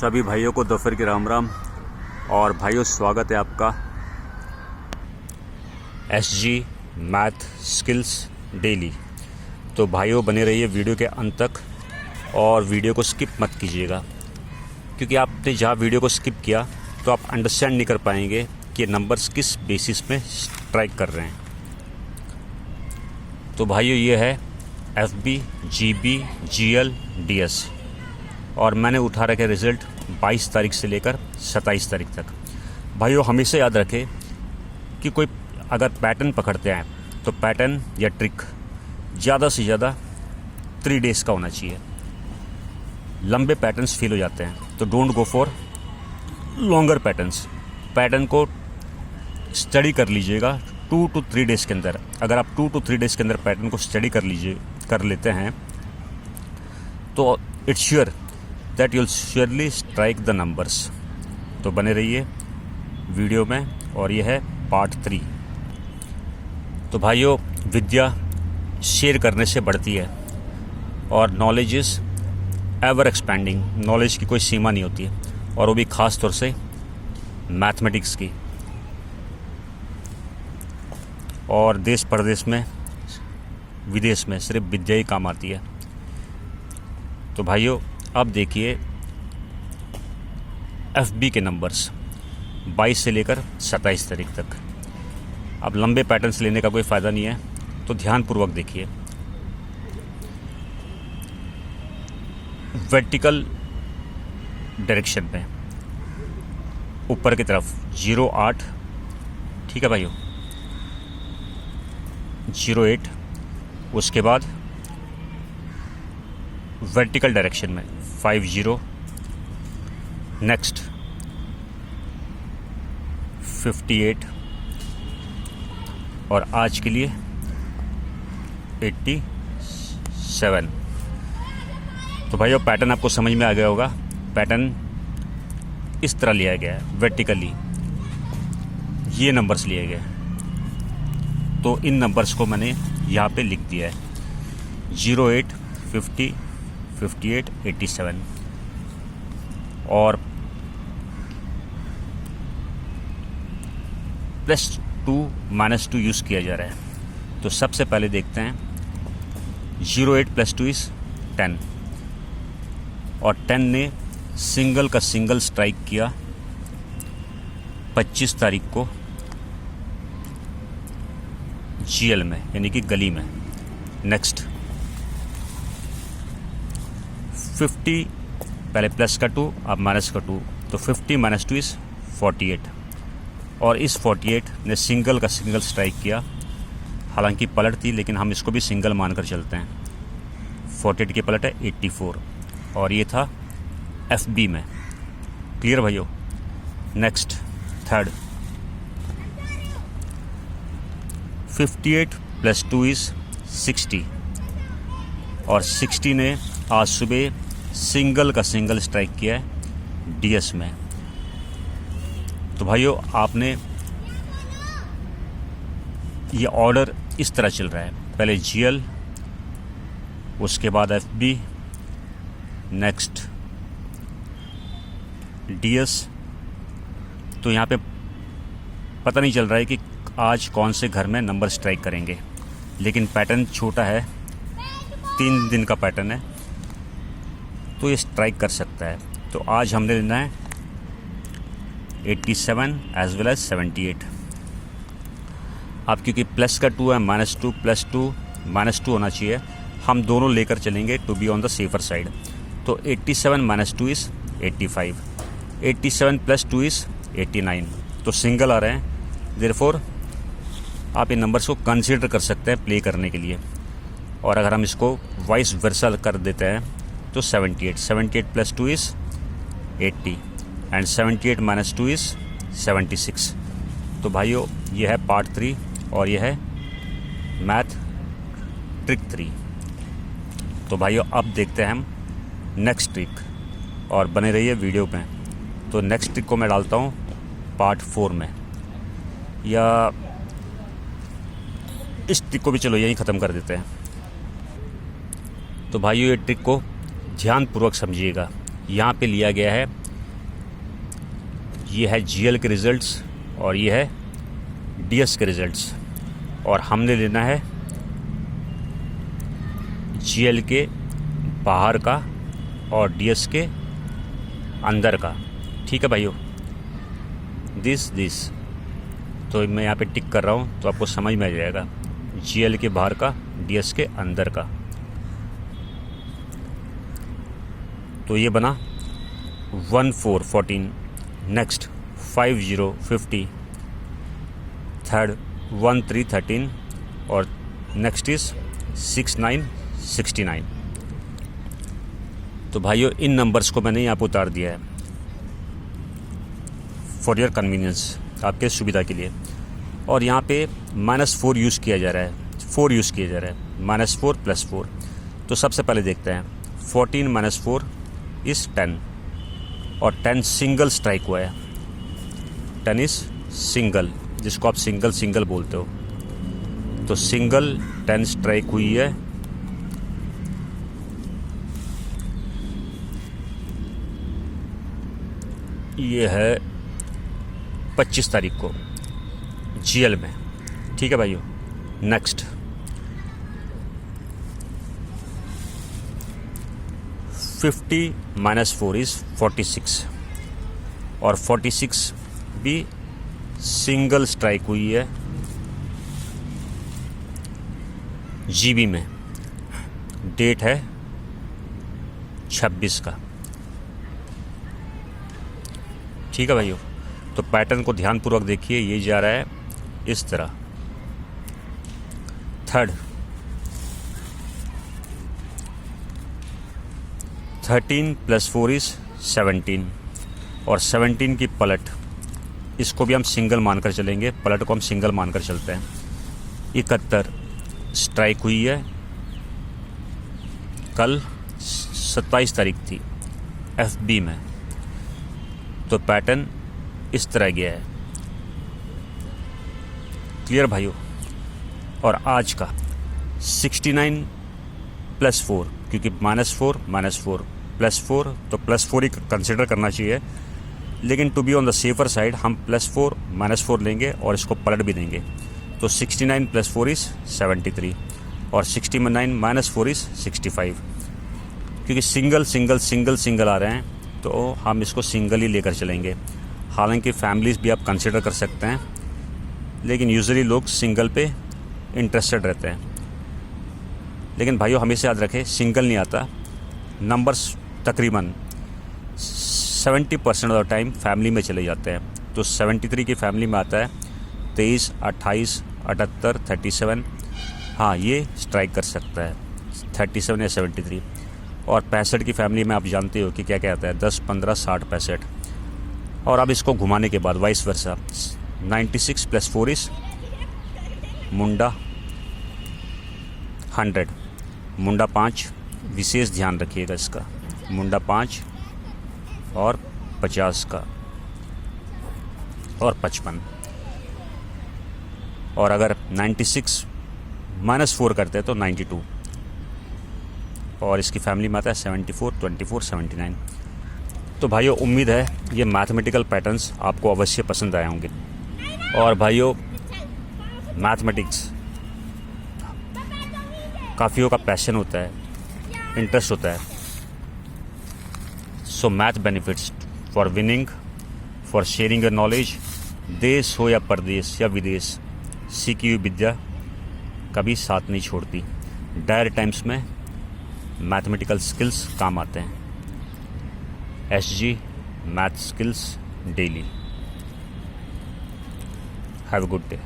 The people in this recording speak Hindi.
सभी भाइयों को दोपहर की राम राम। और भाइयों, स्वागत है आपका SG मैथ स्किल्स डेली। तो भाइयों, बने रहिए वीडियो के अंत तक और वीडियो को स्किप मत कीजिएगा, क्योंकि आपने जहाँ वीडियो को स्किप किया तो आप अंडरस्टैंड नहीं कर पाएंगे कि नंबर्स किस बेसिस पे स्ट्राइक कर रहे हैं। तो भाइयों, ये है FB, GB, GL, DS और मैंने उठा रखे रिज़ल्ट 22 तारीख से लेकर 27 तारीख तक। भाइयों, हमेशा याद रखें कि कोई अगर पैटर्न पकड़ते हैं तो पैटर्न या ट्रिक ज़्यादा से ज़्यादा 3 डेज़ का होना चाहिए। लंबे पैटर्न्स फेल हो जाते हैं, तो don't go for longer patterns. Pattern को स्टडी कर लीजिएगा 2 to 3 डेज़ के अंदर। अगर आप 2 to 3 डेज़ के अंदर पैटर्न को स्टडी कर लेते हैं तो it's sure that you'll surely strike the numbers. तो बने रहिए वीडियो में, और ये है पार्ट 3। तो भाइयों, विद्या शेयर करने से बढ़ती है और knowledge is ever expanding. Knowledge की कोई सीमा नहीं होती है, और वो भी ख़ास तौर से मैथमेटिक्स की। और देश परदेश में, विदेश में सिर्फ विद्या ही काम आती है। तो भाइयों, अब देखिए FB के नंबर्स 22 से लेकर 27 तारीख तक। अब लंबे पैटर्न्स लेने का कोई फ़ायदा नहीं है, तो ध्यानपूर्वक देखिए। वर्टिकल डायरेक्शन में ऊपर की तरफ 08, ठीक है भाइयों, 08। उसके बाद वर्टिकल डायरेक्शन में 50, नेक्स्ट 58 और आज के लिए 87। तो भाइयों, पैटर्न आपको समझ में आ गया होगा। पैटर्न इस तरह लिया गया है, वर्टिकली ये नंबर्स लिए गए। तो इन नंबर्स को मैंने यहाँ पे लिख दिया है 08, 50, 58, 87 और +2 -2 यूज़ किया जा रहा है। तो सबसे पहले देखते हैं 08 + 2 इज़ 10, और 10 ने सिंगल का सिंगल स्ट्राइक किया 25 तारीख को GL में, यानी कि गली में। नेक्स्ट 50, पहले प्लस का 2 अब माइनस का 2, तो 50 - 2 इज़ 48, और इस 48 ने सिंगल का सिंगल स्ट्राइक किया। हालांकि पलट थी, लेकिन हम इसको भी सिंगल मानकर चलते हैं। 48 की पलट है 84, और ये था FB में। क्लियर भाइयों? नेक्स्ट थर्ड 58 + 2 इज़ 60, और 60 ने आज सुबह सिंगल का सिंगल स्ट्राइक किया है DS में। तो भाइयों, आपने ये ऑर्डर इस तरह चल रहा है, पहले GL, उसके बाद FB, नेक्स्ट DS। तो यहाँ पे पता नहीं चल रहा है कि आज कौन से घर में नंबर स्ट्राइक करेंगे, लेकिन पैटर्न छोटा है, 3 दिन का पैटर्न है, तो ये स्ट्राइक कर सकता है। तो आज हमने लेना है 87 एज वेल एज 78। अब क्योंकि प्लस का 2 है, -2 + 2 -2 होना चाहिए, हम दोनों लेकर चलेंगे to be on the safer side. तो 87 - 2 इज़ 85, 87 + 2 इज़ 89। तो सिंगल आ रहे हैं, देयरफॉर आप इन नंबर्स को कंसीडर कर सकते हैं प्ले करने के लिए। और अगर हम इसको वाइस वर्सा कर देते हैं तो 78 + 2 इज़ 80 एंड 78 - 2 इज़ 76। तो भाइयों, ये है पार्ट 3 और ये है मैथ ट्रिक 3। तो भाइयों, अब देखते हैं हम नेक्स्ट ट्रिक, और बने रहिए वीडियो में। तो नेक्स्ट ट्रिक को मैं डालता हूँ पार्ट 4 में, या इस ट्रिक को भी चलो यहीं ख़त्म कर देते हैं। तो भाइयों, ये ट्रिक को ध्यानपूर्वक समझिएगा। यहाँ पे लिया गया है ये है जीएल के रिज़ल्ट्स और ये है डीएस के रिज़ल्ट्स, और हमने लेना है जीएल के बाहर का और डीएस के अंदर का। ठीक है भाइयों, दिस तो मैं यहाँ पे टिक कर रहा हूँ तो आपको समझ में आ जाएगा, जीएल के बाहर का, डीएस के अंदर का। तो ये बना 1414, नेक्स्ट 5050, थर्ड 1313 और नेक्स्ट इज़ 6969। तो भाइयों इन नंबर्स को मैंने यहाँ पर उतार दिया है फॉर योर कन्वीनियंस, आपके सुविधा के लिए। और यहाँ पे -4 यूज़ किया जा रहा है, 4 यूज़ किया जा रहा है, -4 + 4। तो सबसे पहले देखते हैं 14 - 4 इज़ 10, और 10 सिंगल स्ट्राइक हुआ है। 10 इज़ सिंगल, जिसको आप सिंगल बोलते हो। तो सिंगल 10 स्ट्राइक हुई है। ये है 25 तारीख को जीएल में। ठीक है भाइयों, नेक्स्ट 50 - 4 इज़ 46, और 46 भी सिंगल स्ट्राइक हुई है जीबी में। डेट है 26 का। ठीक है भाइयों, तो पैटर्न को ध्यानपूर्वक देखिए, ये जा रहा है इस तरह। थर्ड 13 + 4 इज़ 17, और 17 की पलट, इसको भी हम सिंगल मानकर चलेंगे, पलट को हम सिंगल मानकर चलते हैं। 71 स्ट्राइक हुई है, कल 27 तारीख थी एफबी में। तो पैटर्न इस तरह गया है। क्लियर भाइयों। और आज का 69 + 4, क्योंकि -4 + 4 तो +4 ही कंसिडर करना चाहिए, लेकिन to be on the safer side हम +4 -4 लेंगे और इसको पलट भी देंगे। तो 69 + 4 इज़ 73, और 69 - 4 इज़ 65। क्योंकि सिंगल आ रहे हैं तो हम इसको सिंगल ही लेकर चलेंगे। हालांकि फैमिलीज़ भी आप कंसिडर कर सकते हैं, लेकिन यूजुअली लोग सिंगल पे इंटरेस्टेड रहते हैं। लेकिन भाइयों हमेशा याद रखें, सिंगल नहीं आता। नंबर्स तकरीबन 70% ऑफ द टाइम फैमिली में चले जाते हैं। तो 73 की फैमिली में आता है 23, 28, 78, 37। हाँ, ये स्ट्राइक कर सकता है 37 या 73। और 65 की फैमिली में आप जानते हो कि क्या क्या आता है, 10, 15, 60, 65। और अब इसको घुमाने के बाद वाइस वर्सा 96 + 4 इज़ मुंडा 100, मुंडा 5, विशेष ध्यान रखिएगा इसका, मुंडा 5 और 50 का और 55। और अगर 96 - 4 करते हैं तो 92, और इसकी फैमिली में आता है 74, 24, 79। तो भाइयों उम्मीद है ये मैथमेटिकल पैटर्न्स आपको अवश्य पसंद आए होंगे। और भाइयों मैथमेटिक्स काफ़ियों का पैशन होता है, इंटरेस्ट होता है। So math benefits for winning, for sharing your knowledge. देश हो या परदेश या विदेश, सीखी हुई विद्या कभी साथ नहीं छोड़ती। डायर टाइम्स में मैथमेटिकल स्किल्स काम आते हैं। SG math skills daily. Have a good day.